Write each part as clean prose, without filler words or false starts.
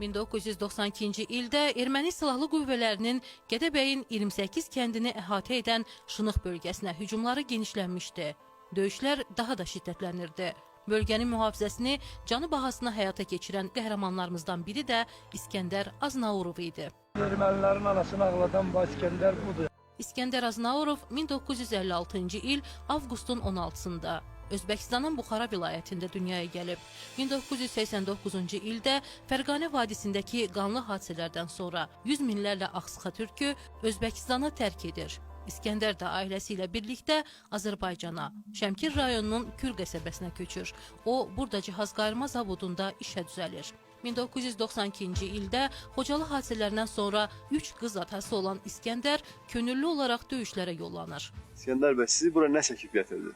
1992-ci ildə Erməni Silahlı Qüvvələrinin Gədəbəyin 28 kəndini əhatə edən Şınıq bölgəsinə hücumları genişlənmişdi. Döyüşlər daha da şiddətlənirdi. Bölgənin mühafizəsini canı bahasına həyata keçirən qəhrəmanlarımızdan biri də İskəndər Aznaurov idi. Ermənilərin anasını ağladan bu İskəndər budur. İskəndər Aznaurov 1956-cı il avqustun 16-sında Özbəkistanın Buxara vilayətində dünyaya gəlib. 1989-cu ildə Fərqanə vadisindəki qanlı hadisələrdən sonra 100 minlərlə Ağsıxa türkü Özbəkistanı tərk edir. İskəndər də ailəsi ilə birlikdə Azərbaycana, Şəmkir rayonunun Kür qəsəbəsinə köçür. O, burada cihaz qayırma zavodunda işə düzəlir. 1992-ci ildə Xocalı hadisələrindən sonra 3 qız atası olan İskəndər könüllü olaraq döyüşlərə yollanır. İskəndər bəy, sizi bura nə çəkib gətirdi?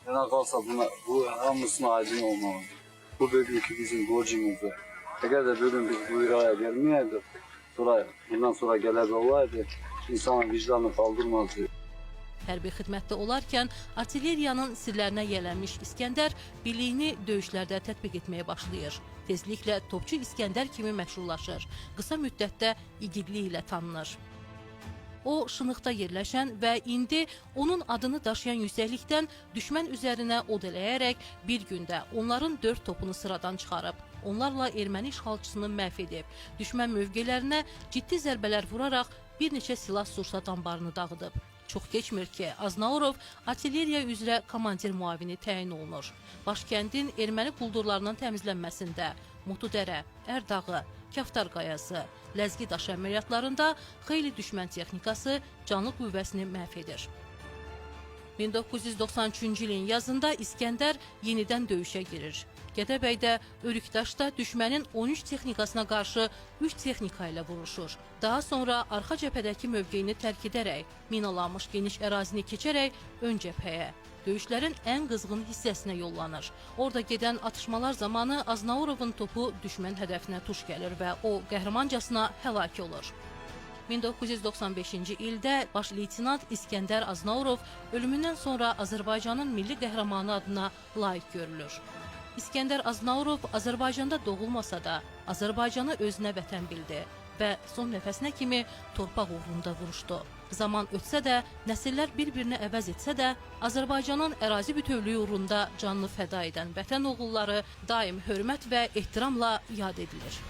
Yana qalsa bu hamısına aydın olmalıdır. Bu bugünkü bizim borcumuzdur. Əgər də bugün biz bu iraya gelməyəydik, bundan sonra gələr olaydı, insanın vicdanını kaldırmazdı. Hərbi xidmətdə olarkən artilleriyanın sirlərinə yiyələnmiş İskəndər biliyini döyüşlərdə tətbiq etməyə başlayır. Tezliklə Topçu İskəndər kimi məşhurlaşır. Qısa müddətdə igidliyi ilə tanınır. O, Şınıqda yerləşən və indi onun adını daşıyan yüksəklikdən düşmən üzərinə od eləyərək bir gündə onların 4 topunu sıradan çıxarıb. Onlarla erməni işğalçısını məhv edib. Düşmən mövqelərinə ciddi zərbələr vuraraq bir neçə silah-sursat anbarını dağıdıb. Çox keçmir ki, Aznaurov artilleriya üzrə komandir müavini təyin olunur. Başkəndin erməni quldurlarının təmizlənməsində Mutudərə, Ərdağı, Kaftar qayası, Ləzgi daşı əməliyyatlarında xeyli düşmən texnikası canlı qüvvəsini məhv edir. 1993-cü ilin yazında İskəndər yenidən döyüşə girir. Gədəbəydə, Örükdaşda düşmənin 13 texnikasına qarşı 3 texnika ilə vuruşur. Daha sonra arxa cəbhədəki mövqeyini tərk edərək, minalanmış geniş ərazini keçərək ön cəbhəyə, döyüşlərin ən qızğın hissəsinə yollanır. Orada gedən atışmalar zamanı Aznaurovun topu düşmən hədəfinə tuş gəlir və o qəhrəmancasına həlak olur. 1995-ci ildə baş leytenant İskəndər Aznaurov ölümündən sonra Azərbaycanın milli qəhrəmanı adına layiq görülür. İskəndər Aznaurov Azərbaycanda doğulmasa da Azərbaycanı özünə vətən bildi və son nəfəsinə kimi torpaq uğrunda vuruşdu. Zaman ötsə də, nəsillər bir-birini əvəz etsə də, Azərbaycanın ərazi bütövlüyü uğrunda canını fəda edən vətən oğulları daim hörmət və ehtiramla yad edilir.